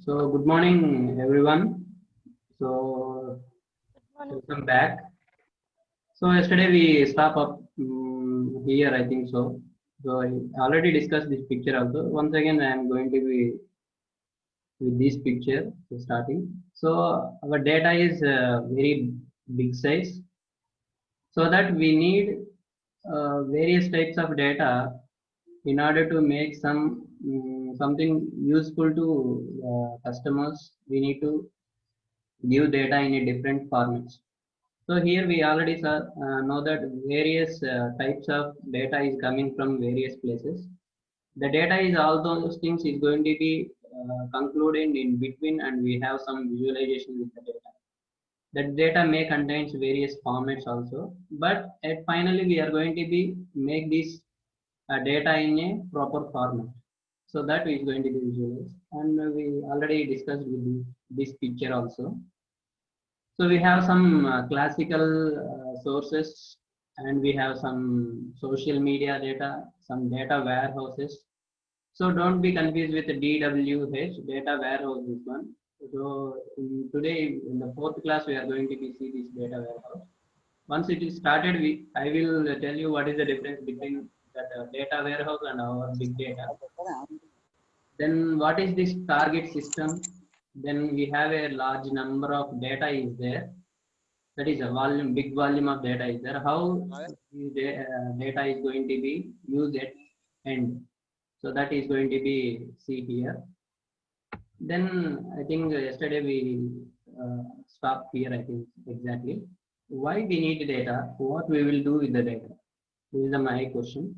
So good morning, everyone. So Morning. welcome back. So yesterday we stop up here, I think so. So I already discussed this picture also. Once again, I am going to be with this picture starting. So our data is very big size, so that we need various types of data in order to make something useful to customers. We need to give data in a different formats. So here we already know that various types of data is coming from various places. The data is all those things is going to be concluded in between, and we have some visualization with the data. That data may contains various formats also, but at finally we are going to be make this data in a proper format. So that is going to be visualized, and we already discussed with this picture also. So we have some classical sources, and we have some social media data, some data warehouses. So don't be confused with the DWH data warehouse. This one. So today in the fourth class we are going to be see this data warehouse. Once it is started, I will tell you what is the difference between that data warehouse and our big data. Then what is this target system? Then we have a large number of data is there, that is a volume, big volume of data is there. How the data is going to be used at end? So that is going to be see here. Then I think yesterday we stopped here. I think exactly why we need data. What we will do with the data? This is my question.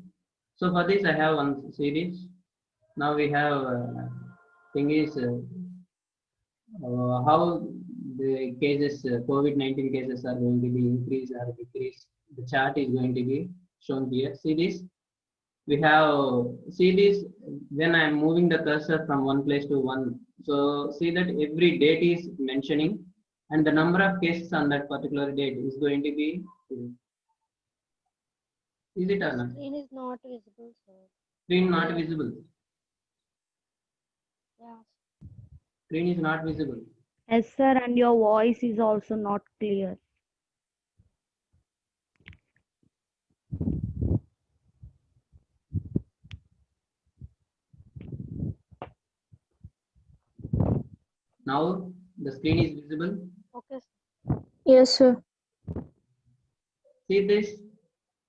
So for this I have one series. Now we have thing is how the cases, COVID-19 cases are going to be increased or decreased. The chart is going to be shown here. See this? We have, see this, when I am moving the cursor from one place to one. So see that every date is mentioning, and the number of cases on that particular date is going to be, is it or not? Screen is not visible, sir. Screen not visible. Yeah. Screen is not visible. Yes, sir, and your voice is also not clear. Now the screen is visible. Okay. Yes, sir. See this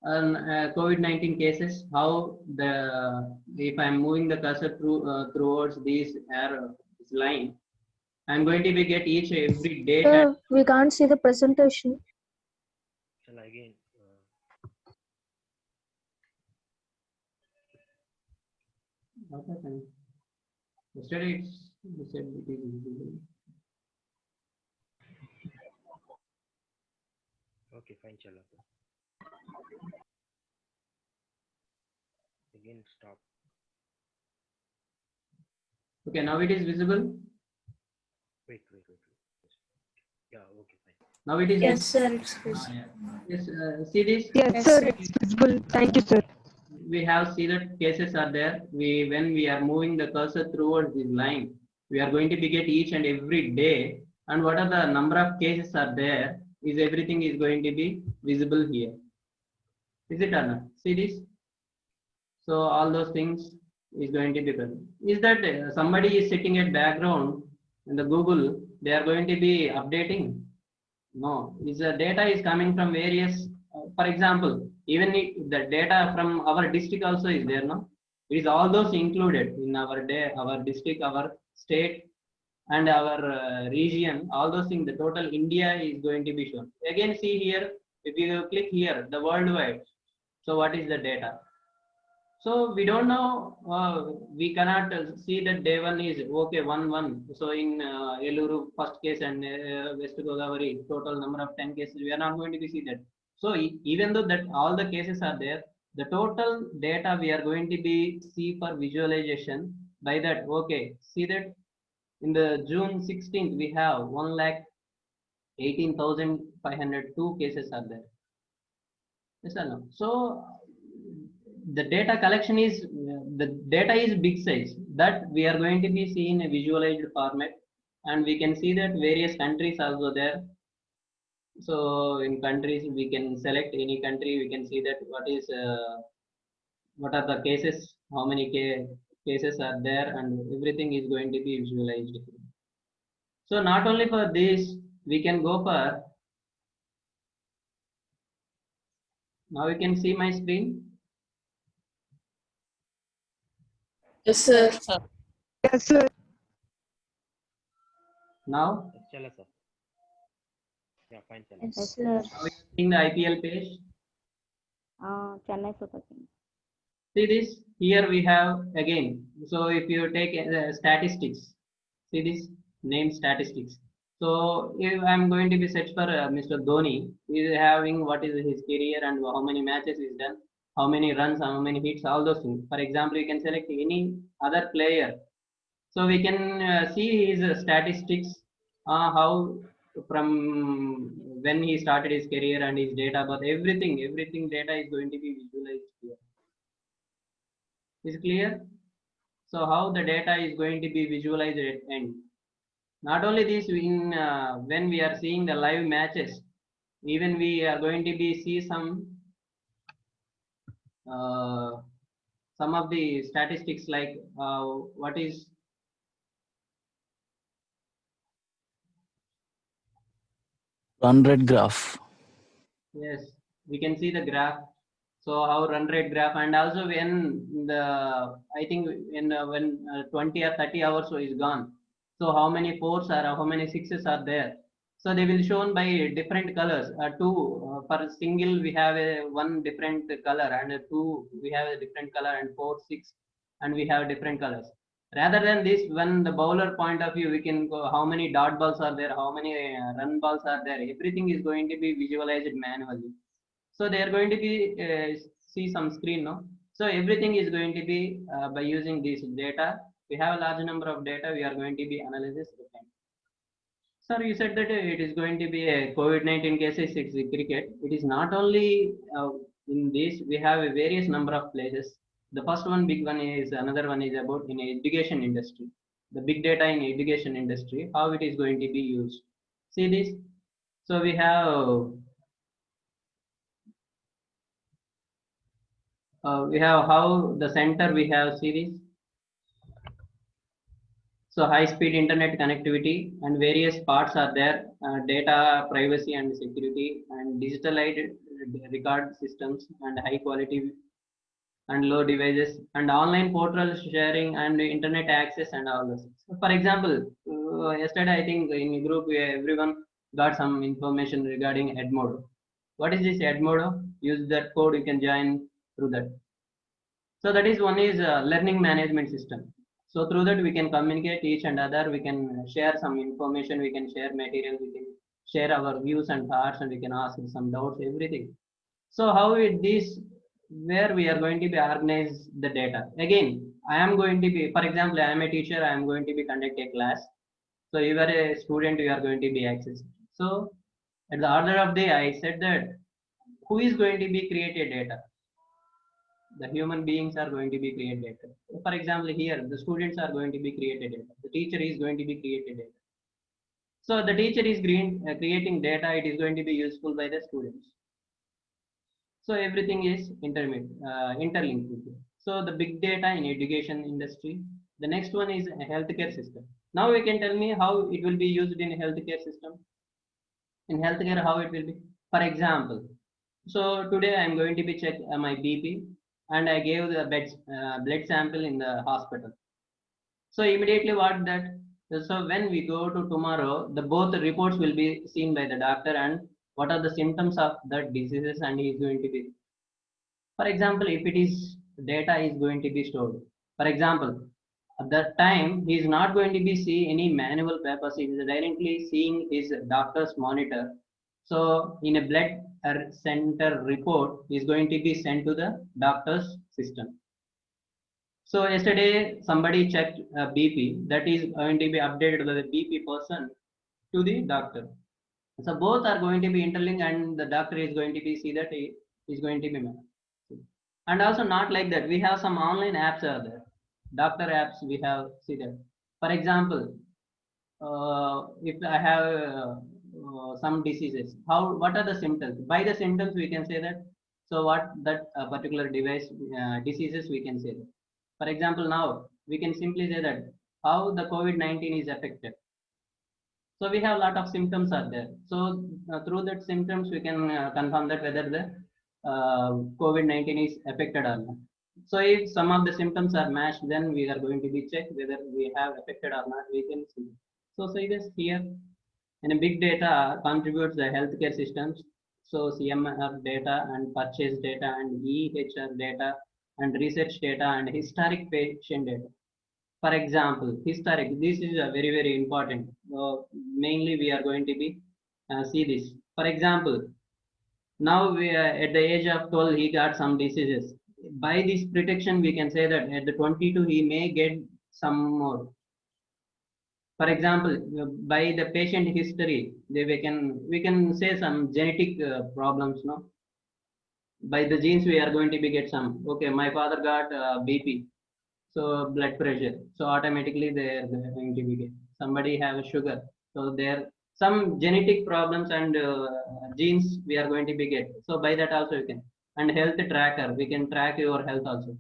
COVID-19 cases, how if I'm moving the cursor towards this arrow, this line, I'm going to be get each every date. Sir, we can't see the presentation. Shall I again? What happened? Yesterday you said it is visible. Okay, fine, chala. Again, stop. Okay, now it is visible. Wait. Yeah, okay, fine. Now it is Yes, sir. Yes, see this. Yes, sir, it's visible. Thank you, sir. We have see that cases are there. When we are moving the cursor towards this line, we are going to be get each and every day, and what are the number of cases are there, is everything is going to be visible here. Is it or not? See this? So all those things is going to be present. Is that somebody is sitting at background in the Google, they are going to be updating? No, is the data is coming from various, for example, even if the data from our district also is there, no? It is all those included in our our district, our state, and our region, all those things, the total India is going to be shown. Again, see here, if you click here, the worldwide. So what is the data? So we don't know, we cannot see that day one is okay, 1-1. So in Eluru first case and West Godavari total number of 10 cases, we are not going to be see that. So even though that all the cases are there, the total data we are going to be see for visualization by that. Okay, see that in the June 16th we have 1,18,502 cases are there. Yes or no? So the data collection is the data is big size that we are going to be seeing a visualized format, and we can see that various countries also there. So in countries we can select any country, we can see that what are the cases, how many cases are there, and everything is going to be visualized. So not only for this, we can go for, now you can see my screen. Yes, sir. Yes, sir. Now Chala sir. Yeah, fine Chala. Yes, Yes, sir. sir. are we seeing the IPL page? Chennai Super Kings. See this, here we have again. So if you take statistics, see this name statistics. So if I'm going to be search for Mr. Dhoni, he is having what is his career and how many matches he's done, how many runs, how many hits, all those things. For example, you can select any other player. So we can see his statistics, how from when he started his career and his data, but everything data is going to be visualized here. Is clear? So how the data is going to be visualized at end. Not only this, when we are seeing the live matches, even we are going to be see uh, some of the statistics like what is Run rate graph. yes, we can see the graph. So how run rate graph, and also when the I think in when 20 or 30 hours so is gone. So how many fours are, how many sixes are there? So they will shown by different colors. Two for single we have a one different color, and two we have a different color, and four, six, and we have different colors. Rather than this, when the bowler point of view, we can go how many dot balls are there, how many run balls are there. Everything is going to be visualized manually. So they are going to be see some screen, no? So everything is going to be by using this data. We have a large number of data. We are going to be analysis. Sir, you said that it is going to be a COVID-19 cases. It's a cricket. It is not only in this. We have a various number of places. The first one, big one is another one is about in education industry. The big data in education industry, how it is going to be used. See this. So we have how the center we have series. So high speed internet connectivity and various parts are there, data privacy and security and digitalized record systems and high quality and low devices and online portal sharing and internet access and all this. So for example, yesterday I think in a group everyone got some information regarding Edmodo. What is this Edmodo? Use that code, you can join through that. So that is one is learning management system. So through that we can communicate each and other. We can share some information. We can share material. We can share our views and thoughts, and we can ask some doubts. Everything. So how it this where we are going to be organize the data. Again, I am going to be, for example, I am a teacher. I am going to be conduct a class. So you are a student. You are going to be accessing. So at the order of day, I said that who is going to be created data? The human beings are going to be created data. For example, here the students are going to be created data. The teacher is going to be created data. So the teacher is creating data. It is going to be useful by the students. So everything is interlinked with it. So the big data in education industry. The next one is a healthcare system. Now you can tell me how it will be used in a healthcare system. In healthcare, how it will be. For example, so today I am going to be check my BP, and I gave the blood sample in the hospital. So immediately what that, so when we go to tomorrow, the both reports will be seen by the doctor and what are the symptoms of that diseases, and he is going to be. For example, if it is data is going to be stored. For example, at that time he is not going to be see any manual papers. He is directly seeing his doctor's monitor. So in a blood center report is going to be sent to the doctor's system. So yesterday somebody checked BP, that is going to be updated by the BP person to the doctor. So both are going to be interlinked, and the doctor is going to be see that he is going to be And also not like that, we have some online apps are there, doctor apps we have see that. For example, if I have some diseases, what are the symptoms? By the symptoms we can say that, so what that particular device diseases we can say that. For example, now we can simply say that how the COVID-19 is affected. So we have a lot of symptoms are there. So through that symptoms we can confirm that whether the COVID-19 is affected or not. So if some of the symptoms are matched, then we are going to be checked whether we have affected or not. We can see. So say this here, and big data contributes the healthcare systems. So CMR data and purchase data and EHR data and research data and historic patient data. For example, historic, this is a very important. Mainly we are going to be see this. For example, now we are at the age of 12, he got some diseases. By this protection, we can say that at the 22, he may get some more. For example, by the patient history, we can say some genetic problems. No, by the genes we are going to be get some. Okay, my father got BP, so blood pressure, so automatically they're going to be get. Somebody have sugar, so there some genetic problems and genes we are going to be get. So by that also you can. And health tracker, we can track your health also.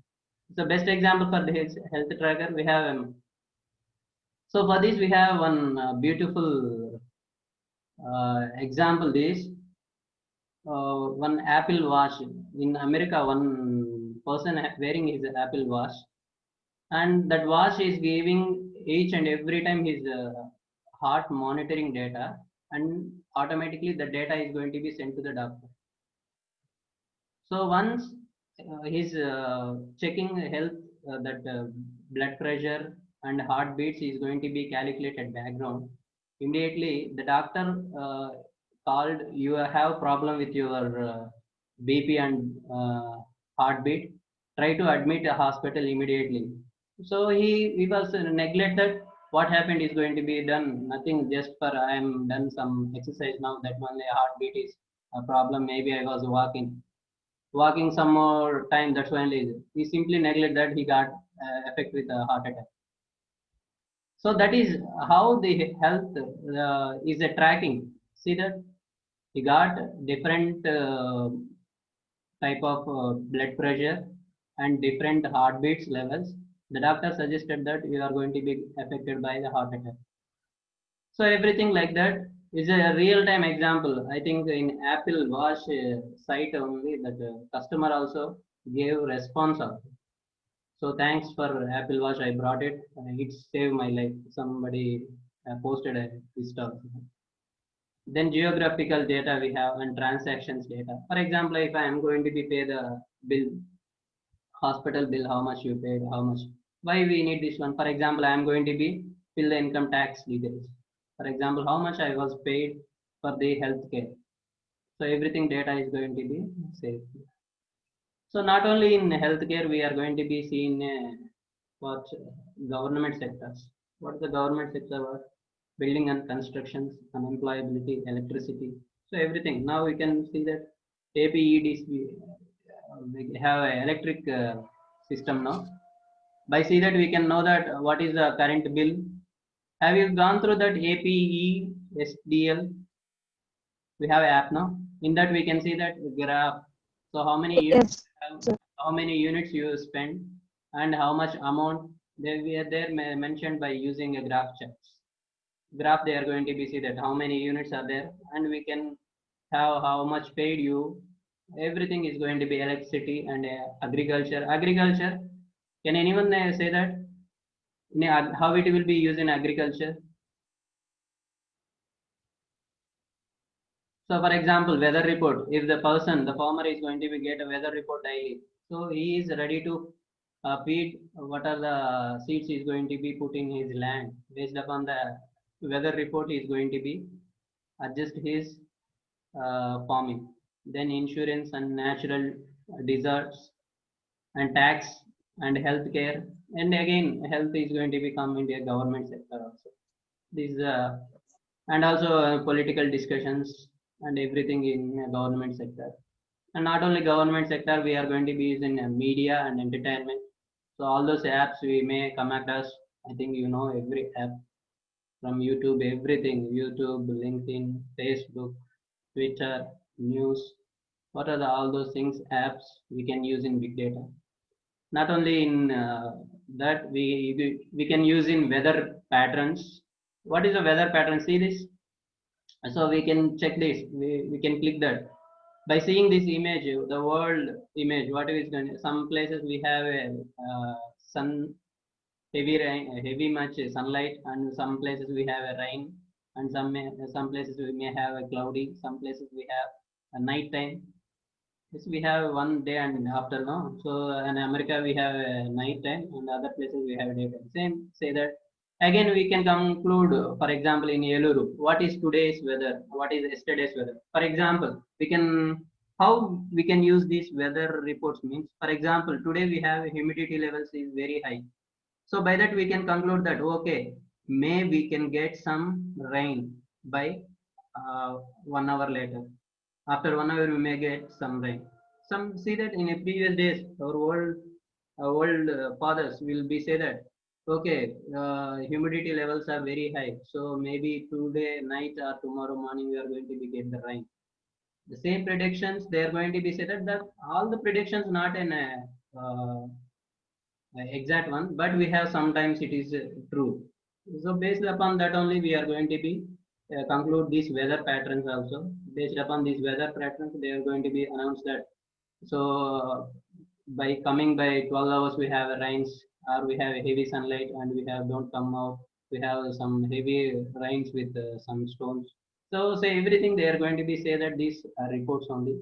So best example for the health tracker we have. So for this we have one beautiful example. This one Apple Watch in America. One person wearing his Apple Watch, and that watch is giving each and every time his heart monitoring data, and automatically the data is going to be sent to the doctor. So once he's checking health, that blood pressure and heartbeats is going to be calculated background. Immediately the doctor called, you have problem with your BP and heartbeat. Try to admit a hospital immediately. So he was neglected. What happened is going to be done. Nothing, just for I am done some exercise now. That only heartbeat is a problem. Maybe I was walking some more time. That's why he simply neglect that, he got affected with a heart attack. So that is how the health is a tracking. See that he got different type of blood pressure and different heartbeats levels. The doctor suggested that you are going to be affected by the heart attack. So everything like that is a real-time example. I think in Apple Watch site only, that customer also gave response also. So thanks for Apple Watch, I brought it. It saved my life. Somebody posted this stuff. Then geographical data we have, and transactions data. For example, if I am going to be pay the bill, hospital bill, how much you paid, how much. Why we need this one? For example, I am going to be fill the income tax details. For example, how much I was paid for the healthcare. So everything data is going to be saved. So not only in healthcare, we are going to be seeing what government sectors. What the government sector was? Building and constructions, unemployability, electricity. So everything. Now we can see that APEDs, we have an electric system now. By see that we can know that what is the current bill. Have you gone through that APESDL? We have an app now. In that we can see that graph. So how many units, how many units you spend, and how much amount they are mentioned by using a graph charts. Graph they are going to be see that how many units are there, and we can have how much paid you. Everything is going to be electricity and agriculture. Agriculture. Can anyone say that? How it will be used in agriculture? So for example, weather report, if the farmer is going to be get a weather report daily, so he is ready to feed what are the seeds he is going to be put in his land. Based upon the weather report, he is going to be adjust his farming. Then insurance and natural disasters and tax and healthcare. And again, health is going to become in the government sector also. This and also political discussions and everything in government sector. And not only government sector, we are going to be using media and entertainment. So all those apps we may come across. I think you know every app from YouTube, everything, YouTube, LinkedIn, Facebook, Twitter, news. What are all those things, apps we can use in big data? Not only in that, we can use in weather patterns. What is a weather pattern? See this. So we can check this. We can click that. By seeing this image, the world image, what is going? Some places we have a sun, heavy rain, heavy much sunlight, and some places we have a rain, and some places we may have a cloudy. Some places we have a night time. Yes, we have one day and afternoon. So in America we have a night time, and other places we have daytime. Same say that. Again, we can conclude, for example, in Eluru, what is today's weather? What is yesterday's weather? For example, we can how we can use these weather reports means. For example, today we have humidity levels is very high. So by that we can conclude that okay, may we can get some rain by 1 hour later. After 1 hour, we may get some rain. Some see that in a previous days, our old fathers will be say that okay, humidity levels are very high, so maybe today night or tomorrow morning we are going to be get the rain. The same predictions they are going to be say that all the predictions not in a exact one, but we have sometimes it is true. So based upon that only we are going to be conclude these weather patterns also. Based upon these weather patterns, they are going to be announced that. So by coming by 12 hours we have rains, or we have a heavy sunlight and we have don't come out. We have some heavy rains with some stones. So say everything they are going to be say that these are reports only.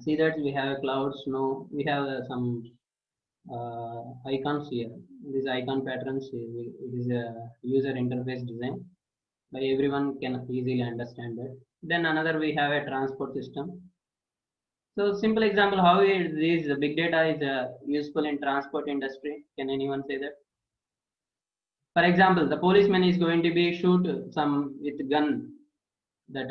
See that we have clouds, snow. We have some icons here. These icon patterns, it is a user interface design by everyone can easily understand it. Then another we have a transport system. So simple example how this big data is useful in transport industry. Can anyone say that? For example, the policeman is going to be shoot some with gun. That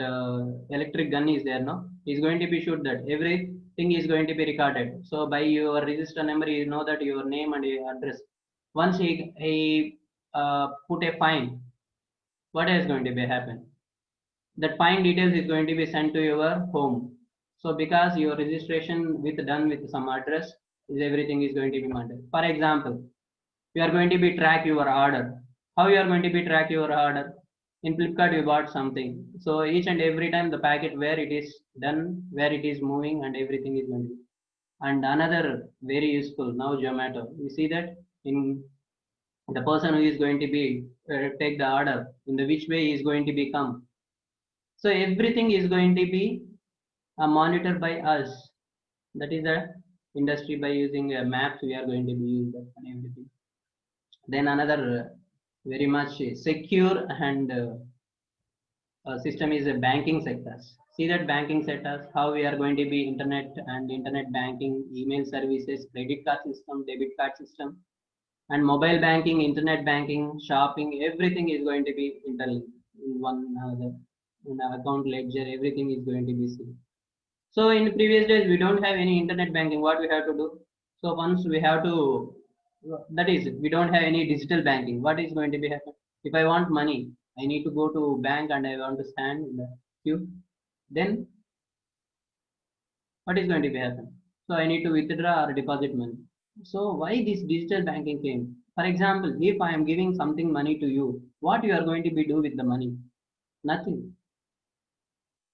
electric gun is there, no? He's going to be shoot that everything is going to be recorded. So by your register number, you know that your name and your address. Once he put a fine, what is going to be happen? That fine details is going to be sent to your home. So because your registration with done with some address, is everything is going to be monitored. For example, you are going to be track your order. How you are going to be track your order? In Flipkart, you bought something. So each and every time the packet where it is done, where it is moving, and everything is going to be. And another very useful now Zomato. You see that in the person who is going to be take the order, in the which way he is going to become. So everything is going to be monitored by us. That is the industry by using maps. We are going to be using that and everything. Then another very much secure and system is a banking sectors. See that banking sectors, how we are going to be internet and internet banking, email services, credit card system, debit card system, and mobile banking, internet banking, shopping, everything is going to be interlinked in one another. In account ledger, everything is going to be seen. So in previous days, we don't have any internet banking. What we have to do? So once we have to, that is, we don't have any digital banking. What is going to be happen? If I want money, I need to go to bank and I want to stand in the queue. Then what is going to be happen? So I need to withdraw or deposit money. So why this digital banking came? For example, if I am giving something money to you, what you are going to be do with the money? Nothing.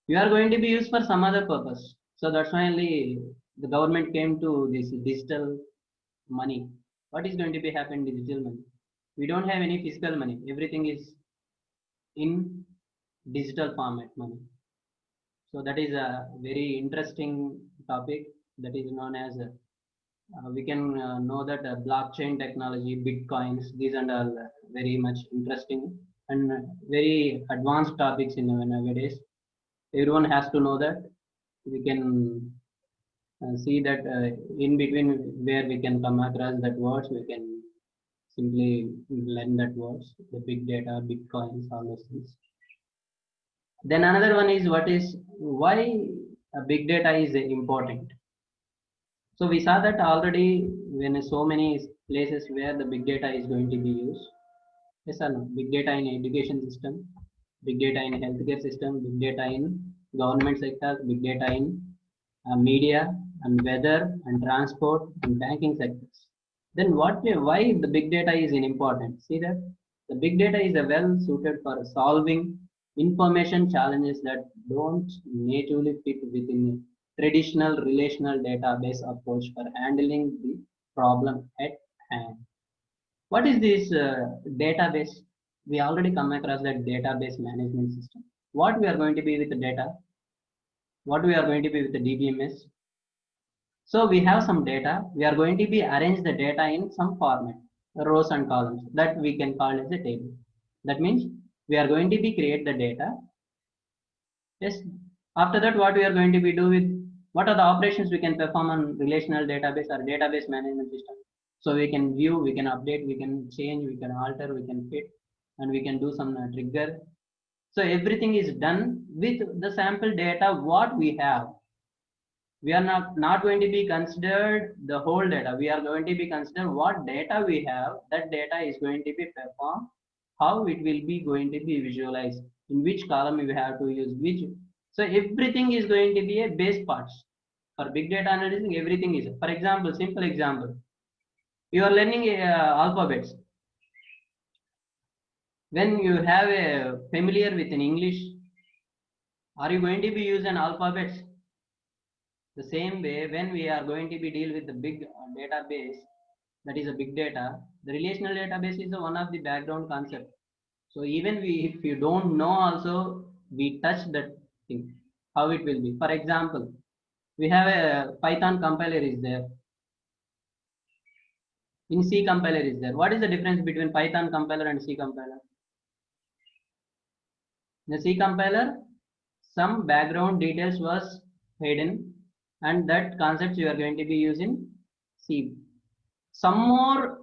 You are going to be used for some other purpose. So that's why only the government came to this digital money. What is going to be happen digital money? We don't have any physical money. Everything is in digital format money. So that is a very interesting topic that is known as we can know that blockchain technology, bitcoins, these and all very much interesting and very advanced topics in nowadays. Everyone has to know that. We can see that in between where we can come across that words, we can simply learn that words, the big data, bitcoins, all those things. Then another one is why big data is important. So we saw that already when so many places where the big data is going to be used. Yes or no? Big data in education system, big data in healthcare system, big data in government sector, big data in media and weather and transport and banking sectors. Then why the big data is important? See that the big data is well suited for solving information challenges that don't natively fit within a traditional relational database approach for handling the problem at hand. What is this database? We already come across that database management system. What we are going to be with the data? What we are going to be with the DBMS? So we have some data. We are going to be arrange the data in some format, rows and columns that we can call as a table. That means we are going to be create the data. Yes. After that, what we are going to be do with what are the operations we can perform on relational database or database management system. So we can view, we can update, we can change, we can alter, we can fit, and we can do some trigger. So everything is done with the sample data what we have. We are not going to be considered the whole data. We are going to be considered what data we have. That data is going to be performed, how it will be going to be visualized, in which column we have to use which. So everything is going to be a base parts. For big data analysis, everything is. For example, simple example. You are learning alphabets. When you have a familiar with an English, are you going to be using alphabets? The same way, when we are going to be deal with the big database, that is a big data, the relational database is one of the background concept. So even if you don't know also, we touch that thing, how it will be. For example, we have a Python compiler is there. In C compiler is there. What is the difference between Python compiler and C compiler? The C compiler, some background details was hidden, and that concepts you are going to be using C. Some more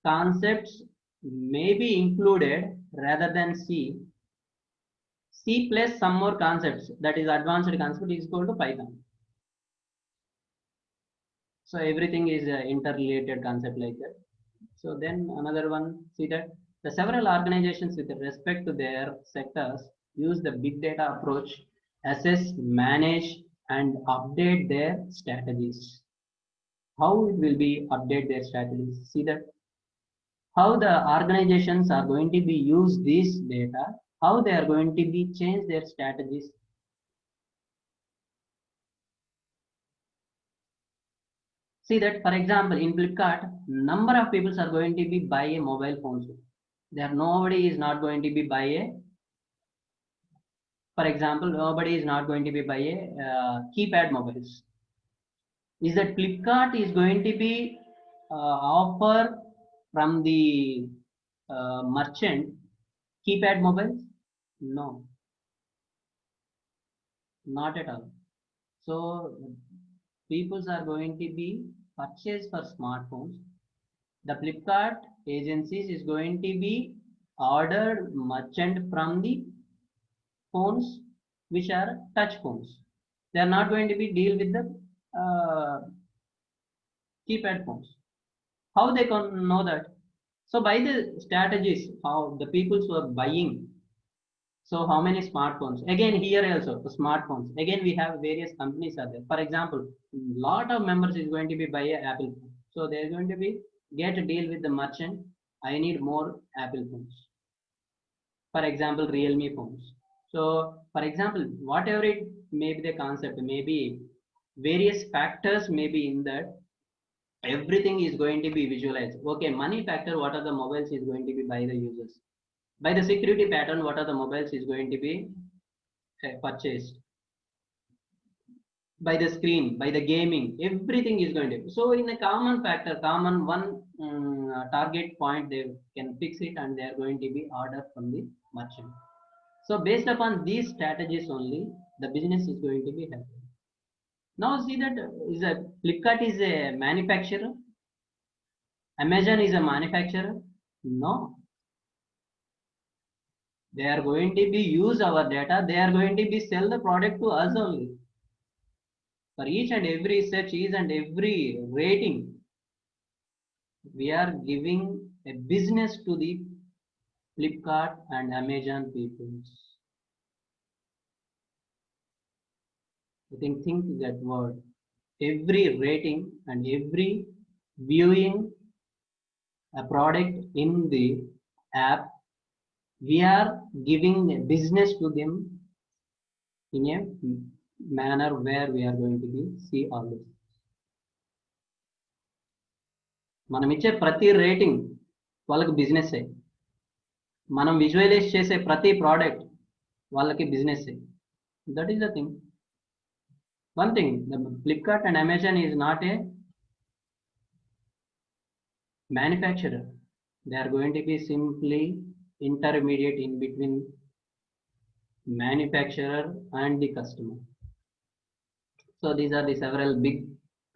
concepts may be included rather than C. C plus some more concepts, that is advanced concept, is equal to Python. So everything is interrelated concept like that. So then another one, see that the several organizations with respect to their sectors use the big data approach, assess, manage, and update their strategies. How it will be update their strategies? See that how the organizations are going to be use this data, how they are going to be change their strategies. See that, for example, in Flipkart, number of people are going to be buy a mobile phone. There nobody is not going to be buy a. For example, nobody is not going to be buy a keypad mobiles. Is that Flipkart is going to be offer from the merchant keypad mobiles? No, not at all. So peoples are going to be purchased for smartphones. The Flipkart agencies is going to be ordered merchant from the phones which are touch phones. They are not going to be deal with the keypad phones. How they can know that? So by the strategies, how the peoples were buying. So how many smartphones? Again here also the smartphones. Again we have various companies are there. For example, lot of members is going to be buy a Apple phone. So they are going to be get a deal with the merchant. I need more Apple phones. For example, Realme phones. So for example, whatever it may be the concept, maybe various factors may be in that. Everything is going to be visualized. Okay, money factor, what are the mobiles is going to be by the users. By the security pattern, what are the mobiles is going to be purchased. By the screen, by the gaming, everything is going to be. So in a common factor, common one target point, they can fix it and they are going to be ordered from the merchant. So based upon these strategies only, the business is going to be helpful. Now see that is a Flipkart is a manufacturer. Amazon is a manufacturer. No. They are going to be use our data. They are going to be sell the product to us only. For each and every search, each and every rating, we are giving a business to the Flipkart and Amazon peoples. Think that word. Every rating and every viewing a product in the app, we are giving a business to them in a manner where we are going to be see all this. మనం ఇచ్చే ప్రతి rating వాళ్ళకి business. మనం visualise చేసే ప్రతి product వాళ్ళకి business. That is the thing. One thing, the Flipkart and Amazon is not a manufacturer. They are going to be simply intermediate in between manufacturer and the customer. So these are the several big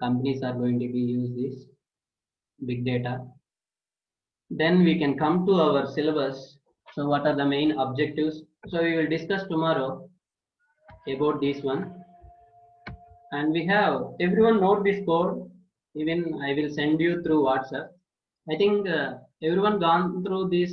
companies are going to be use this big data. Then we can come to our syllabus. So what are the main objectives? So we will discuss tomorrow about this one. And we have everyone note this code. Even I will send you through WhatsApp. I think everyone gone through this